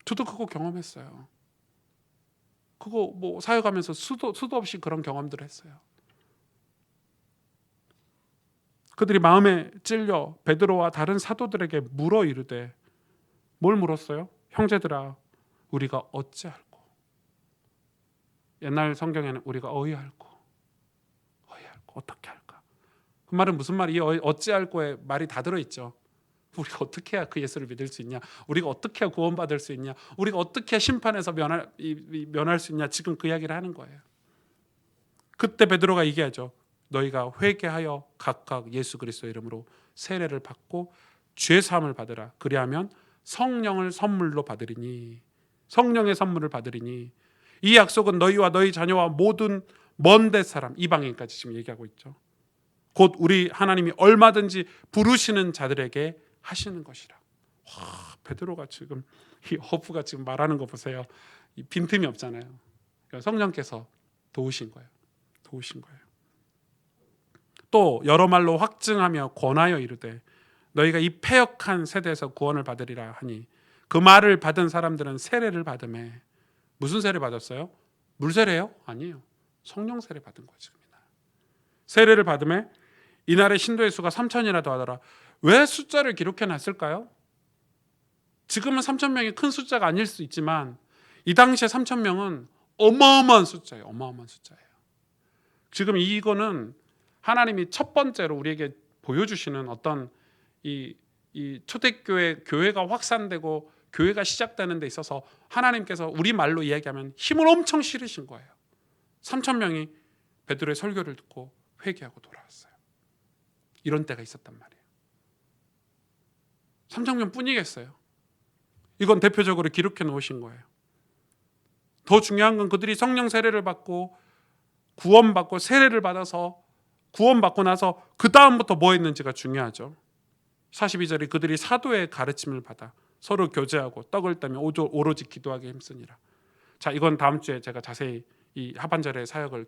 Speaker 1: 저도 그거 경험했어요. 그거 사역하면서 수도 없이 그런 경험들을 했어요. 그들이 마음에 찔려 베드로와 다른 사도들에게 물어 이르되, 뭘 물었어요? 형제들아, 우리가 어찌할꼬? 옛날 성경에는 우리가 어이할꼬 어떻게 할까? 그 말은 무슨 말이, 어찌할꼬에 말이 다 들어있죠. 우리가 어떻게 해야 그 예수를 믿을 수 있냐? 우리가 어떻게 해야 구원받을 수 있냐? 우리가 어떻게 해야 심판에서 면할 수 있냐? 지금 그 이야기를 하는 거예요. 그때 베드로가 얘기하죠. 너희가 회개하여 각각 예수 그리스도의 이름으로 세례를 받고 죄 사함을 받으라. 그리하면 성령을 선물로 받으리니, 성령의 선물을 받으리니, 이 약속은 너희와 너희 자녀와 모든 먼데 사람, 이방인까지 지금 얘기하고 있죠. 곧 우리 하나님이 얼마든지 부르시는 자들에게 하시는 것이라. 베드로가 지금, 이 허프가 지금 말하는 거 보세요. 이 빈틈이 없잖아요. 그러니까 성령께서 도우신 거예요. 또 여러 말로 확증하며 권하여 이르되, 너희가 이 패역한 세대에서 구원을 받으리라 하니, 그 말을 받은 사람들은 세례를 받음에, 무슨 세례 받았어요? 물세례요? 아니에요. 성령 세례 받은 거죠. 세례를 받음에 이날의 신도의 수가 3,000이라도 하더라. 왜 숫자를 기록해 놨을까요? 지금은 3,000명이 큰 숫자가 아닐 수 있지만 이 당시에 3,000명은 어마어마한 숫자예요. 지금 이거는 하나님이 첫 번째로 우리에게 보여주시는 어떤 이 초대교회가 확산되고 교회가 시작되는 데 있어서 하나님께서 우리 말로 이야기하면 힘을 엄청 실으신 거예요. 3,000명이 베드로의 설교를 듣고 회개하고 돌아왔어요. 이런 때가 있었단 말이에요. 3,000명 뿐이겠어요. 이건 대표적으로 기록해 놓으신 거예요. 더 중요한 건 그들이 성령 세례를 받고 구원받고 세례를 받아서 구원받고 나서 그 다음부터 뭐 했는지가 중요하죠. 42절에 그들이 사도의 가르침을 받아 서로 교제하고 떡을 떼며 오로지 기도하게 힘쓰니라. 자, 이건 다음 주에 제가 자세히 이 하반절의 사역을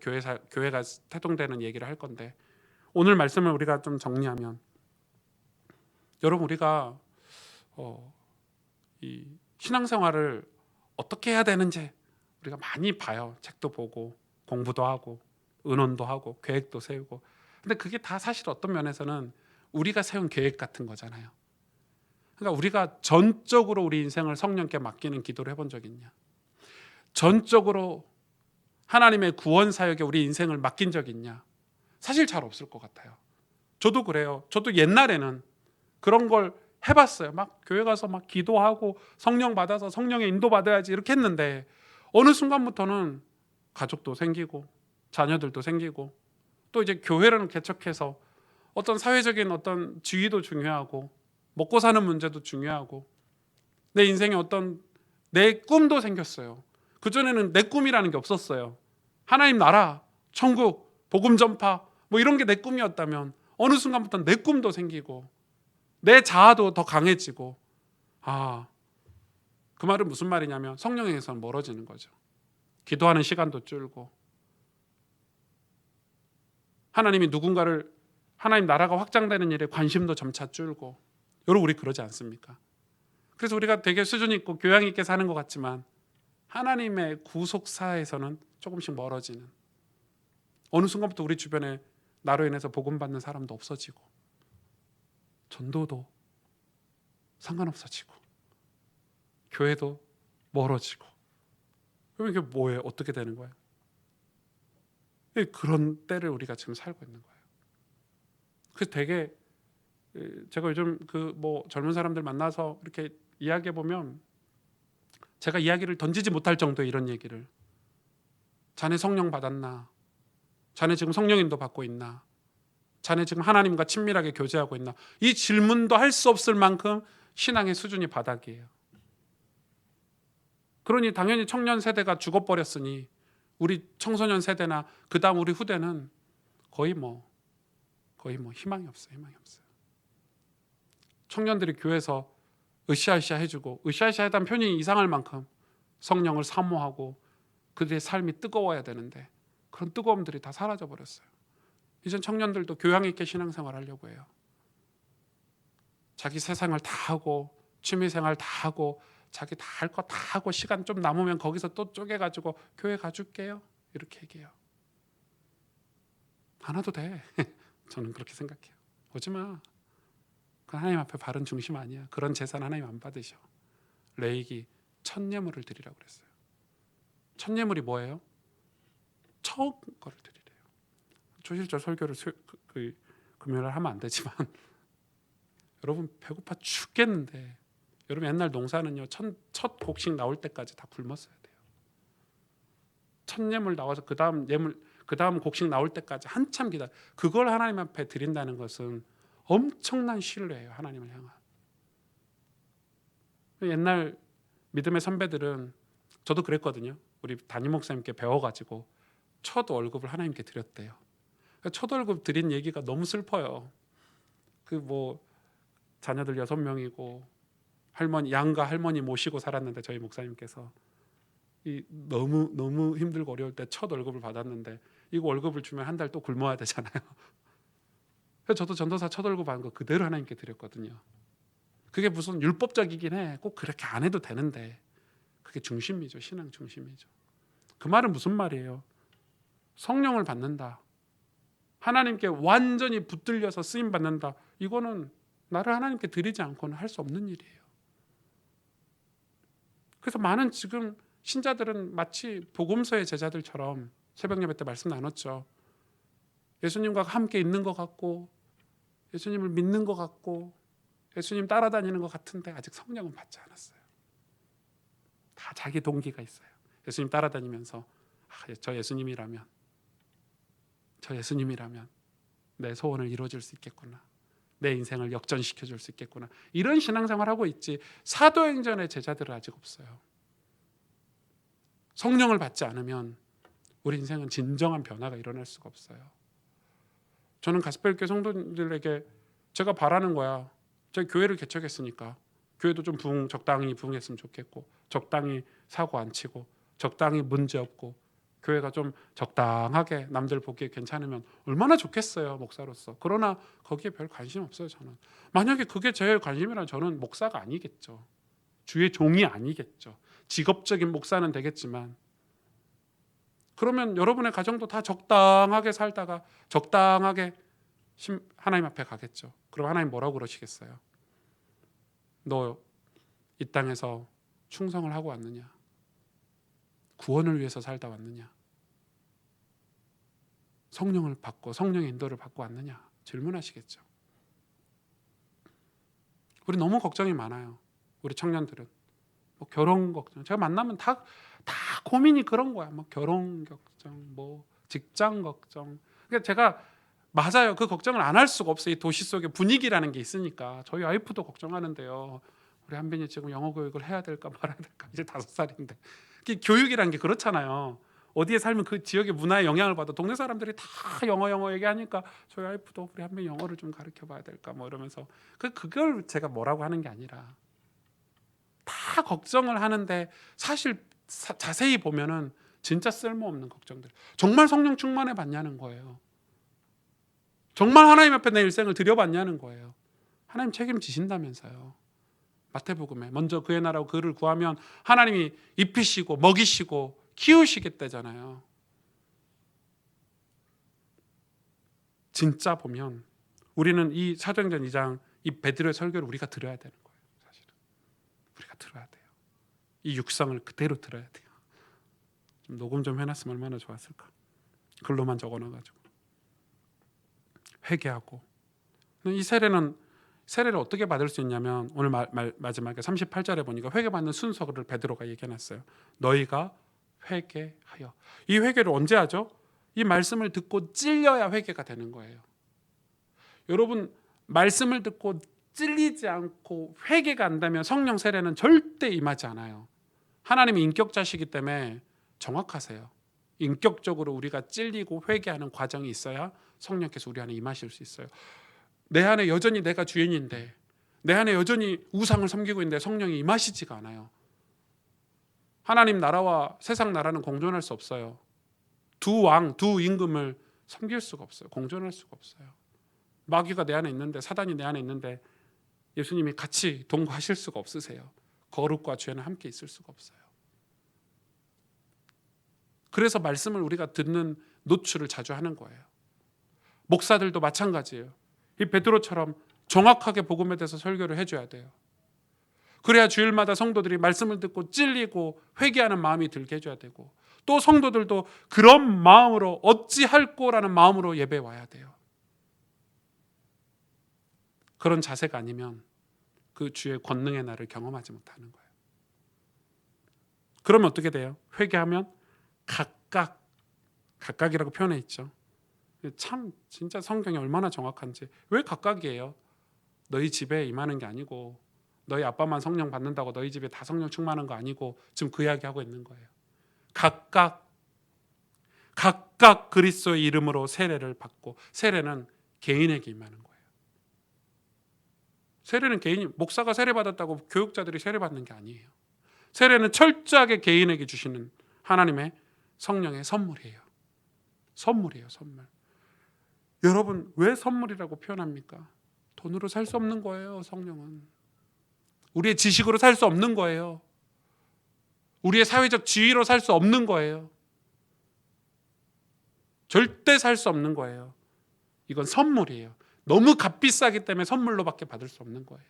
Speaker 1: 교회가 태동되는 얘기를 할 건데, 오늘 말씀을 우리가 좀 정리하면, 여러분 우리가 이 신앙생활을 어떻게 해야 되는지 우리가 많이 봐요. 책도 보고 공부도 하고 의논도 하고 계획도 세우고. 근데 그게 다 사실 어떤 면에서는 우리가 세운 계획 같은 거잖아요. 그러니까 우리가 전적으로 우리 인생을 성령께 맡기는 기도를 해본 적 있냐? 전적으로 하나님의 구원 사역에 우리 인생을 맡긴 적 있냐? 사실 잘 없을 것 같아요. 저도 그래요. 저도 옛날에는 그런 걸 해봤어요. 막 교회 가서 막 기도하고 성령 받아서 성령의 인도 받아야지 이렇게 했는데, 어느 순간부터는 가족도 생기고 자녀들도 생기고, 또 이제 교회를 개척해서 어떤 사회적인 어떤 지위도 중요하고 먹고 사는 문제도 중요하고 내 인생에 어떤 내 꿈도 생겼어요. 그전에는 내 꿈이라는 게 없었어요. 하나님 나라, 천국, 복음 전파 뭐 이런 게 내 꿈이었다면, 어느 순간부터 내 꿈도 생기고 내 자아도 더 강해지고, 그 말은 무슨 말이냐면 성령에서 멀어지는 거죠. 기도하는 시간도 줄고, 하나님 나라가 확장되는 일에 관심도 점차 줄고. 여러분 우리 그러지 않습니까? 그래서 우리가 되게 수준 있고 교양 있게 사는 것 같지만 하나님의 구속사에서는 조금씩 멀어지는, 어느 순간부터 우리 주변에 나로 인해서 복음 받는 사람도 없어지고 전도도 상관없어지고 교회도 멀어지고. 그럼 이게 뭐예요? 어떻게 되는 거예요? 그런 때를 우리가 지금 살고 있는 거예요. 그래서 되게 제가 요즘 젊은 사람들 만나서 이렇게 이야기해 보면 제가 이야기를 던지지 못할 정도의 이런 얘기를, 자네 성령 받았나? 자네 지금 성령 인도 받고 있나? 자네 지금 하나님과 친밀하게 교제하고 있나? 이 질문도 할 수 없을 만큼 신앙의 수준이 바닥이에요. 그러니 당연히 청년 세대가 죽어버렸으니 우리 청소년 세대나 그 다음 우리 후대는 거의 뭐 희망이 없어요. 청년들이 교회에서 으쌰으쌰 해주고, 으쌰으쌰하다는 표현이 이상할 만큼 성령을 사모하고 그들의 삶이 뜨거워야 되는데 그런 뜨거움들이 다 사라져 버렸어요. 이젠 청년들도 교양 있게 신앙생활 하려고 해요. 자기 세상을 다 하고 취미생활 다 하고 자기 다 할 거 다 하고 시간 좀 남으면 거기서 또 쪼개가지고 교회 가줄게요 이렇게 얘기해요. 안 와도 돼. 저는 그렇게 생각해요. 오지마. 그 하나님 앞에 바른 중심 아니야. 그런 제산 하나님 안 받으셔. 레위기 첫 예물을 드리라고 그랬어요. 첫 예물이 뭐예요? 처음 거를 드리래요. 초실절 설교를 금요일에 하면 안 되지만 여러분 배고파 죽겠는데, 여러분 옛날 농사는요 첫 곡식 나올 때까지 다 굶었어야 돼요. 첫 예물 나와서 그 다음 곡식 나올 때까지 한참 기다려. 그걸 하나님 앞에 드린다는 것은 엄청난 신뢰예요. 하나님을 향한. 옛날 믿음의 선배들은, 저도 그랬거든요. 우리 담임 목사님께 배워가지고 첫 월급을 하나님께 드렸대요. 첫 월급 드린 얘기가 너무 슬퍼요. 자녀들 6명이고 양가 할머니 모시고 살았는데 저희 목사님께서 너무 힘들고 어려울 때 첫 월급을 받았는데 이거 월급을 주면 한 달 또 굶어야 되잖아요. 그래서 저도 전도사 첫 월급 받은 거 그대로 하나님께 드렸거든요. 그게 무슨 율법적이긴 해. 꼭 그렇게 안 해도 되는데 그게 중심이죠. 신앙 중심이죠. 그 말은 무슨 말이에요? 성령을 받는다, 하나님께 완전히 붙들려서 쓰임 받는다, 이거는 나를 하나님께 드리지 않고는 할 수 없는 일이에요. 그래서 많은 지금 신자들은 마치 복음서의 제자들처럼 새벽 예배 때 말씀 나눴죠. 예수님과 함께 있는 것 같고 예수님을 믿는 것 같고 예수님 따라다니는 것 같은데 아직 성령은 받지 않았어요. 다 자기 동기가 있어요. 예수님 따라다니면서 저 예수님이라면 내 소원을 이루어질 수 있겠구나, 내 인생을 역전시켜 줄 수 있겠구나, 이런 신앙생활 하고 있지. 사도행전의 제자들은 아직 없어요. 성령을 받지 않으면 우리 인생은 진정한 변화가 일어날 수가 없어요. 저는 가스펠교회 성도들에게 제가 바라는 거야. 제가 교회를 개척했으니까 교회도 좀 적당히 부흥했으면 좋겠고, 적당히 사고 안 치고, 적당히 문제 없고, 교회가 좀 적당하게 남들 보기에 괜찮으면 얼마나 좋겠어요, 목사로서. 그러나 거기에 별 관심 없어요. 저는 만약에 그게 제 관심이라면 저는 목사가 아니겠죠. 주의 종이 아니겠죠. 직업적인 목사는 되겠지만, 그러면 여러분의 가정도 다 적당하게 살다가 적당하게 하나님 앞에 가겠죠. 그럼 하나님 뭐라고 그러시겠어요? 너 이 땅에서 충성을 하고 왔느냐? 구원을 위해서 살다 왔느냐? 성령을 받고 성령의 인도를 받고 왔느냐? 질문하시겠죠. 우리 너무 걱정이 많아요. 우리 청년들은 결혼 걱정. 제가 만나면 다 고민이 그런 거야. 결혼 걱정, 직장 걱정. 그러니까 제가 맞아요. 그 걱정을 안 할 수가 없어요. 이 도시 속의 분위기라는 게 있으니까. 저희 와이프도 걱정하는데요. 우리 한빈이 지금 영어 교육을 해야 될까 말아야 될까. 이제 5살인데. 교육이라는 게 그렇잖아요. 어디에 살면 그 지역의 문화에 영향을 받아. 동네 사람들이 다 영어 얘기하니까 저희 와이프도 우리 한빈 영어를 좀 가르쳐 봐야 될까 이러면서. 그걸 제가 뭐라고 하는 게 아니라 다 걱정을 하는데 사실 자세히 보면은 진짜 쓸모없는 걱정들. 정말 성령 충만해 봤냐는 거예요. 정말 하나님 앞에 내 일생을 드려봤냐는 거예요. 하나님 책임지신다면서요. 마태복음에 먼저 그의 나라고 그를 구하면 하나님이 입히시고 먹이시고 키우시겠다잖아요. 진짜 보면 우리는 이 사도행전 2장 이 베드로의 설교를 우리가 들어야 되는 거예요. 사실은 우리가 들어야 돼요. 이 육성을 그대로 들어야 돼요. 좀 녹음 좀 해놨으면 얼마나 좋았을까. 글로만 적어놔가지고 회개하고. 이 세례를 어떻게 받을 수 있냐면 오늘 마지막에 38절에 보니까 회개받는 순서를 베드로가 얘기해놨어요. 너희가 회개하여. 이 회개를 언제 하죠? 이 말씀을 듣고 찔려야 회개가 되는 거예요. 여러분 말씀을 듣고 찔리지 않고 회개가 안 되면 성령 세례는 절대 임하지 않아요. 하나님이 인격자시기 때문에 정확하세요. 인격적으로 우리가 찔리고 회개하는 과정이 있어야 성령께서 우리 안에 임하실 수 있어요. 내 안에 여전히 내가 주인인데, 내 안에 여전히 우상을 섬기고 있는데 성령이 임하시지가 않아요. 하나님 나라와 세상 나라는 공존할 수 없어요. 두 왕, 두 임금을 섬길 수가 없어요. 공존할 수가 없어요. 마귀가 내 안에 있는데, 사단이 내 안에 있는데 예수님이 같이 동거하실 수가 없으세요. 거룩과 죄는 함께 있을 수가 없어요. 그래서 말씀을 우리가 듣는 노출을 자주 하는 거예요. 목사들도 마찬가지예요. 이 베드로처럼 정확하게 복음에 대해서 설교를 해줘야 돼요. 그래야 주일마다 성도들이 말씀을 듣고 찔리고 회개하는 마음이 들게 해줘야 되고, 또 성도들도 그런 마음으로 어찌할꼬라는 마음으로 예배 와야 돼요. 그런 자세가 아니면 그 주의 권능의 날을 경험하지 못하는 거예요. 그러면 어떻게 돼요? 회개하면 각각이라고 표현해 있죠. 참 진짜 성경이 얼마나 정확한지. 왜 각각이에요? 너희 집에 임하는 게 아니고, 너희 아빠만 성령 받는다고 너희 집에 다 성령 충만한 거 아니고, 지금 그 이야기 하고 있는 거예요. 각각 그리스도의 이름으로 세례를 받고, 세례는 개인에게 임하는 거예요. 세례는 개인이, 목사가 세례 받았다고 교육자들이 세례 받는 게 아니에요. 세례는 철저하게 개인에게 주시는 하나님의 성령의 선물이에요. 선물이에요, 선물. 여러분, 왜 선물이라고 표현합니까? 돈으로 살 수 없는 거예요, 성령은. 우리의 지식으로 살 수 없는 거예요. 우리의 사회적 지위로 살 수 없는 거예요. 절대 살 수 없는 거예요. 이건 선물이에요. 너무 값비싸기 때문에 선물로밖에 받을 수 없는 거예요.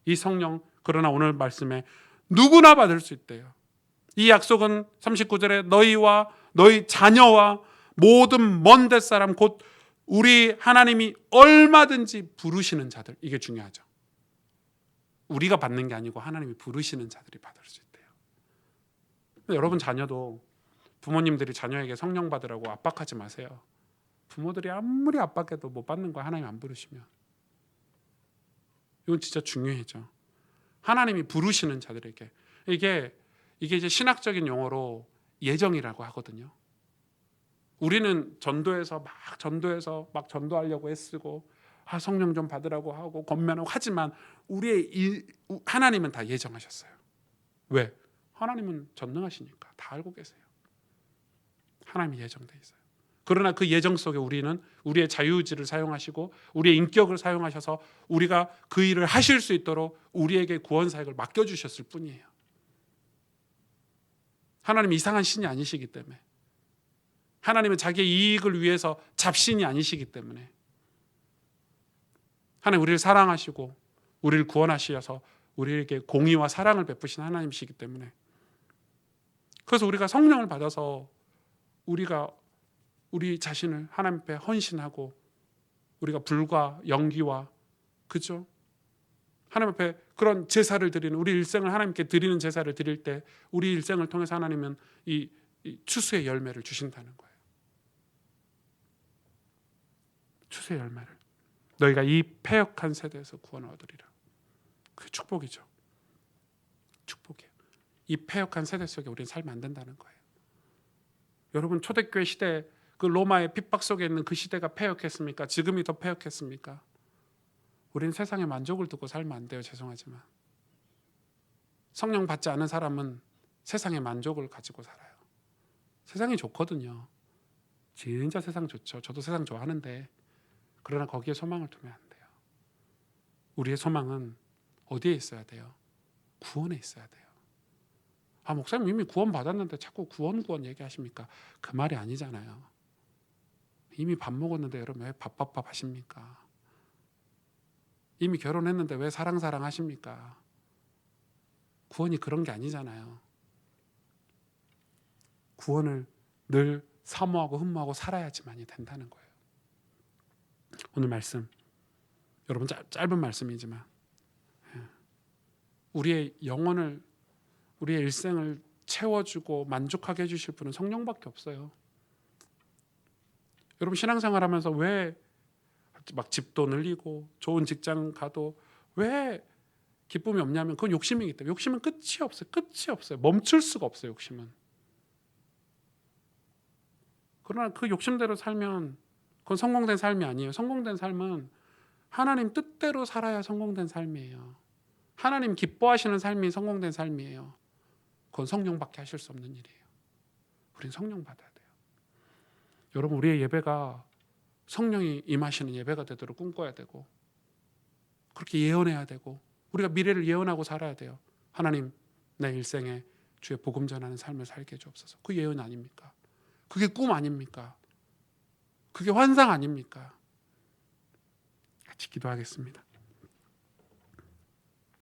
Speaker 1: 이 성령, 그러나 오늘 말씀에 누구나 받을 수 있대요. 이 약속은 39절에 너희와 너희 자녀와 모든 먼 데 사람, 곧 우리 하나님이 얼마든지 부르시는 자들, 이게 중요하죠. 우리가 받는 게 아니고 하나님이 부르시는 자들이 받을 수 있대요. 여러분 자녀도 부모님들이 자녀에게 성령 받으라고 압박하지 마세요. 부모들이 아무리 압박해도 못 받는 거야, 하나님 안 부르시면. 이건 진짜 중요해져. 하나님이 부르시는 자들에게. 이게 이제 신학적인 용어로 예정이라고 하거든요. 우리는 전도해서 막 전도하려고 애쓰고, 성령 좀 받으라고 하고 권면하고 하지만, 하나님은 다 예정하셨어요. 왜? 하나님은 전능하시니까 다 알고 계세요. 하나님이 예정돼 있어요. 그러나 그 예정 속에 우리는 우리의 자유의지를 사용하시고 우리의 인격을 사용하셔서 우리가 그 일을 하실 수 있도록 우리에게 구원 사역을 맡겨주셨을 뿐이에요. 하나님이 이상한 신이 아니시기 때문에, 하나님은 자기의 이익을 위해서 잡신이 아니시기 때문에, 하나님 우리를 사랑하시고 우리를 구원하셔서 우리에게 공의와 사랑을 베푸신 하나님이시기 때문에, 그래서 우리가 성령을 받아서 우리가 우리 자신을 하나님 앞에 헌신하고, 우리가 불과 연기와, 그죠? 하나님 앞에 그런 제사를 드리는, 우리 일생을 하나님께 드리는 제사를 드릴 때 우리 일생을 통해서 하나님은 이 추수의 열매를 주신다는 거예요. 추수의 열매를. 너희가 이 패역한 세대에서 구원을 얻으리라. 그게 축복이죠. 축복이에요. 이 패역한 세대 속에 우리는 살면 안 된다는 거예요. 여러분, 초대교회 시대, 그 로마의 핍박 속에 있는 그 시대가 패역했습니까? 지금이 더 패역했습니까? 우리는 세상에 만족을 두고 살면 안 돼요. 죄송하지만 성령 받지 않은 사람은 세상의 만족을 가지고 살아요. 세상이 좋거든요. 진짜 세상 좋죠. 저도 세상 좋아하는데, 그러나 거기에 소망을 두면 안 돼요. 우리의 소망은 어디에 있어야 돼요? 구원에 있어야 돼요. 목사님 이미 구원 받았는데 자꾸 구원 얘기하십니까? 그 말이 아니잖아요. 이미 밥 먹었는데 여러분 왜 밥 하십니까? 이미 결혼했는데 왜 사랑 하십니까? 구원이 그런 게 아니잖아요. 구원을 늘 사모하고 흠모하고 살아야지만이 된다는 거예요. 오늘 말씀, 여러분 짧은 말씀이지만 우리의 영혼을, 우리의 일생을 채워주고 만족하게 해주실 분은 성령밖에 없어요. 여러분 신앙생활하면서 왜 막 집도 늘리고 좋은 직장 가도 왜 기쁨이 없냐면 그건 욕심이기 때문에. 욕심은 끝이 없어요. 끝이 없어요. 멈출 수가 없어요. 욕심은. 그러나 그 욕심대로 살면 그건 성공된 삶이 아니에요. 성공된 삶은 하나님 뜻대로 살아야 성공된 삶이에요. 하나님 기뻐하시는 삶이 성공된 삶이에요. 그건 성령밖에 하실 수 없는 일이에요. 우린 성령 받아야 돼요. 여러분, 우리의 예배가 성령이 임하시는 예배가 되도록 꿈꿔야 되고, 그렇게 예언해야 되고, 우리가 미래를 예언하고 살아야 돼요. 하나님, 내 일생에 주의 복음 전하는 삶을 살게 해주옵소서. 그 예언 아닙니까? 그게 꿈 아닙니까? 그게 환상 아닙니까? 같이 기도하겠습니다.